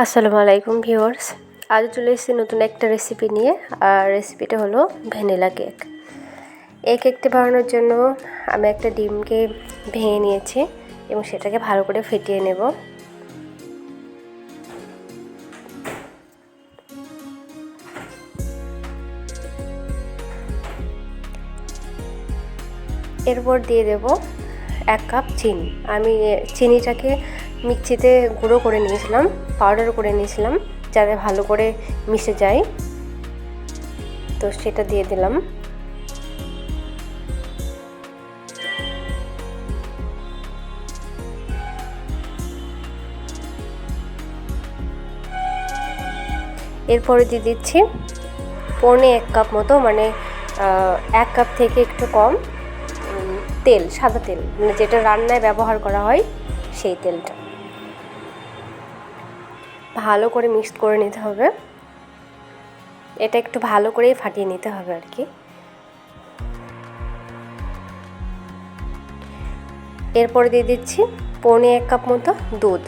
আসসালামু আলাইকুম ভিউয়ার্স, আজ চলে এসেছি নতুন একটা রেসিপি নিয়ে। আর রেসিপিটা হলো ভ্যানিলা কেক। এই কেকটি বানানোর জন্য আমি একটা ডিমকে ভেঙে নিয়েছি এবং সেটাকে ভালো করে ফেটিয়ে নেব। এরপর দিয়ে দেব 1 কাপ চিনি। আমি চিনিটাকে মিক্সিতে গুঁড়ো করে নিয়েছিলাম, পাউডার করে নিয়েছিলাম যাতে ভালো করে মিশে যায়, তো সেটা দিয়ে দিলাম। এরপরে দিয়ে দিচ্ছি 1 কাপ মতো, মানে 1 কাপ থেকে একটু কম তেল, সাদা তেল, মানে যেটা রান্নায় ব্যবহার করা হয় সেই তেলটা। ভালো করে মিক্সড করে নিতে হবে। এটা একটু ভালো করেই ফাটিয়ে নিতে হবে আর কি। এরপরে দিয়ে দিচ্ছি 1 কাপ মতো দুধ।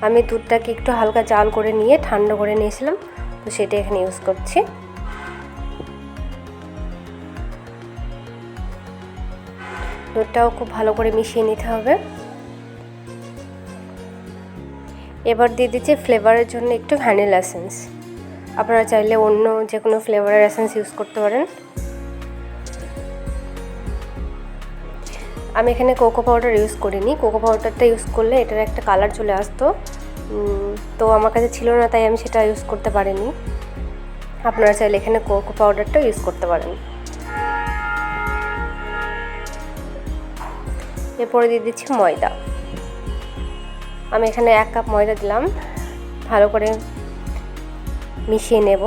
আমি দুধটাকে একটু হালকা জাল করে নিয়ে ঠান্ডা করে নিয়েছিলাম, তো সেটা এখানে ইউজ করছি। দুধটাও খুব ভালো করে মিশিয়ে নিতে হবে। এবার দিয়ে দিচ্ছি ফ্লেভারের জন্য একটু ভ্যানিলা এসেন্স। আপনারা চাইলে অন্য যে কোনো ফ্লেভারের এসেন্স ইউজ করতে পারেন। আমি এখানে কোকো পাউডার ইউজ করিনি। কোকো পাউডারটা ইউজ করলে এটার একটা কালার চলে আসতো, তো আমার কাছে ছিল না, তাই আমি সেটা ইউজ করতে পারিনি। আপনারা চাইলে এখানে কোকো পাউডারটা ইউজ করতে পারেন। এরপরে দিয়ে দিচ্ছি ময়দা। আমি এখানে 1 কাপ ময়দা দিলাম, ভালো করে মিশিয়ে নেব।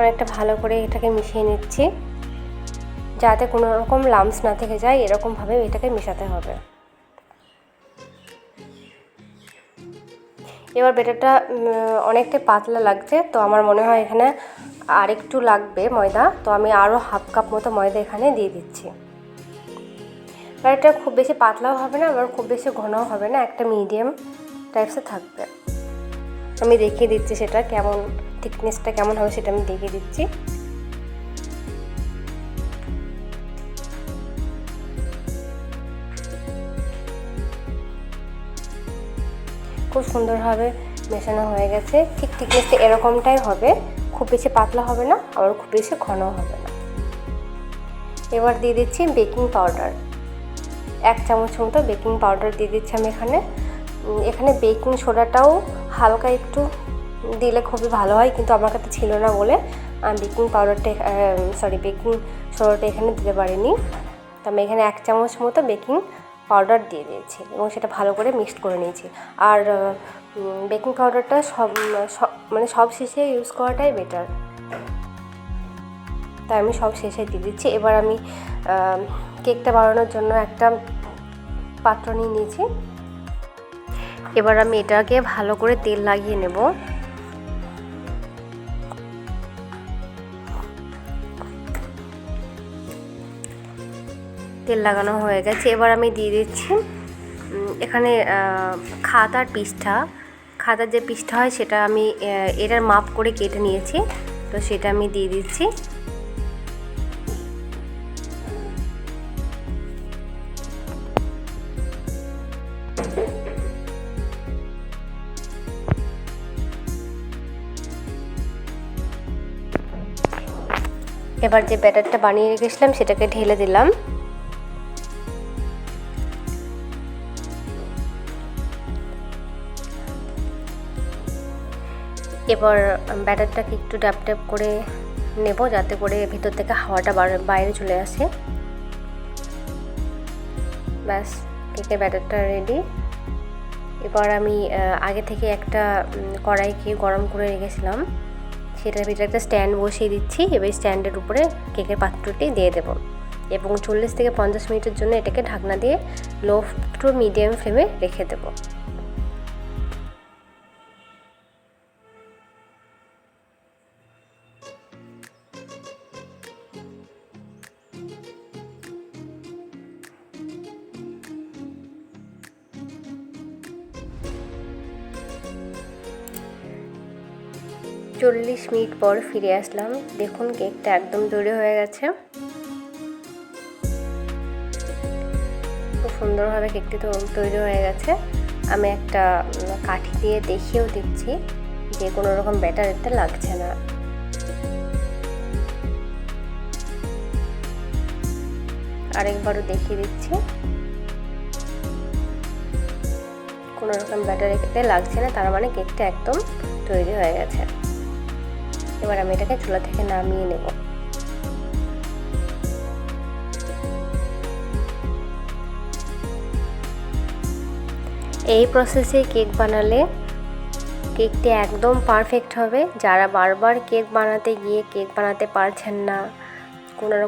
অনেকটা ভালো করে এটাকে মিশিয়ে নিচ্ছি যাতে কোনো রকম লাম্পস না থেকে যায়, এরকমভাবে এটাকে মেশাতে হবে। এবার ব্যাটারটা অনেকটা পাতলা লাগছে, তো আমার মনে হয় এখানে আর একটু লাগবে ময়দা, তো আমি আরও 1/2 কাপ মতো ময়দা এখানে দিয়ে দিচ্ছি। ব্যাটারটা খুব বেশি পাতলাও হবে না, আবার খুব বেশি ঘনও হবে না, একটা মিডিয়াম টাইপসে থাকবে। আমি দেখিয়ে দিচ্ছি সেটা কেমন, থিকনেসটা কেমন হবে সেটা আমি দেখিয়ে দিচ্ছি। খুব সুন্দরভাবে মেশানো হয়ে গেছে। ঠিক থিকনেসটা এরকমটাই হবে, খুব বেশি পাতলা হবে না, আবার খুব বেশি ঘনও হবে না। এবার দিয়ে দিচ্ছি বেকিং পাউডার। 1 চামচ মতো বেকিং পাউডার দিয়ে দিচ্ছি আমি এখানে বেকিং সোডাটাও হালকা একটু দিলে খুবই ভালো হয়, কিন্তু আমার কাছে ছিল না বলে আমি বেকিং সোডাটা এখানে দিতে পারিনি। তো আমি এখানে 1 চামচ মতো বেকিং পাউডার দিয়ে দিয়েছি এবং সেটা ভালো করে মিক্সড করে নিয়েছি। আর বেকিং পাউডারটা সব শেষে ইউজ করাটাই বেটার, তাই আমি সব শেষে দিয়ে দিচ্ছি। এবার আমি কেকটা বানানোর জন্য একটা পাত্র নিয়ে নিয়েছি। এবার আমি এটাকে ভালো করে তেল লাগিয়ে নেব। তেল লাগানো হয়ে গেছে। এবার আমি দিয়ে দিচ্ছি এখানে খাতার যে পিসটা হয় সেটা আমি এটার মাপ করে কেটে নিয়েছি, তো সেটা আমি দিয়ে দিচ্ছি। এবার যে ব্যাটারটা বানিয়ে রেখেছিলাম সেটাকে ঢেলে দিলাম। এবার ব্যাটারটাকে একটু ড্যাপ ড্যাপ করে নেব যাতে করে ভিতর থেকে হাওয়াটা বাইরে চলে আসে। ব্যাস, কেকের ব্যাটারটা রেডি। এবার আমি আগে থেকে একটা কড়াইকে গরম করে রেখেছিলাম, সেটার ভিতরে একটা স্ট্যান্ড বসিয়ে দিচ্ছি। এবার স্ট্যান্ডের উপরে কেকের পাত্রটি দিয়ে দেব। এবং 40 থেকে 50 মিনিটের জন্য এটাকে ঢাকনা দিয়ে লো টু মিডিয়াম ফ্লেমে রেখে দেব। চল্লিশ মিনিট পর ফিরে আসলাম। দেখুন কেকটা একদম তৈরি হয়ে গেছে। খুব সুন্দরভাবে কেকটি তো তৈরি হয়ে গেছে। আমি একটা কাঠি দিয়ে দেখিয়েও দিচ্ছি যে কোনো রকম ব্যাটার এতে লাগছে না। আরেকবারও দেখিয়ে দিচ্ছি, কোনো রকম ব্যাটার এতে লাগছে না, তার মানে কেকটা একদম তৈরি হয়ে গেছে। এবার আমি এটাকে চুলা থেকে নামিয়ে নেব। এই প্রসেসে কেক বানালে কেকটি একদম পারফেক্ট হবে। যারা বারবার কেক বানাতে গিয়ে কেক বানাতে পারছেন না,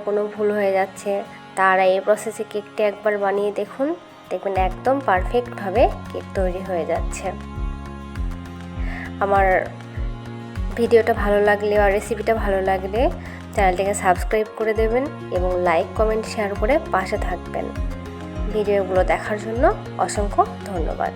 কোনো ভুল হয়ে যাচ্ছে, তারা এই প্রসেসে কেকটি একবার বানিয়ে দেখুন, দেখবেন একদম পারফেক্টভাবে কেক তৈরি হয়ে যাচ্ছে। আমার ভিডিওটা ভালো লাগলে আর রেসিপিটা ভালো লাগলে চ্যানেলটাকে সাবস্ক্রাইব করে দেবেন এবং লাইক, কমেন্ট, শেয়ার করে পাশে থাকবেন। ভিডিওগুলো দেখার জন্য অসংখ্য ধন্যবাদ।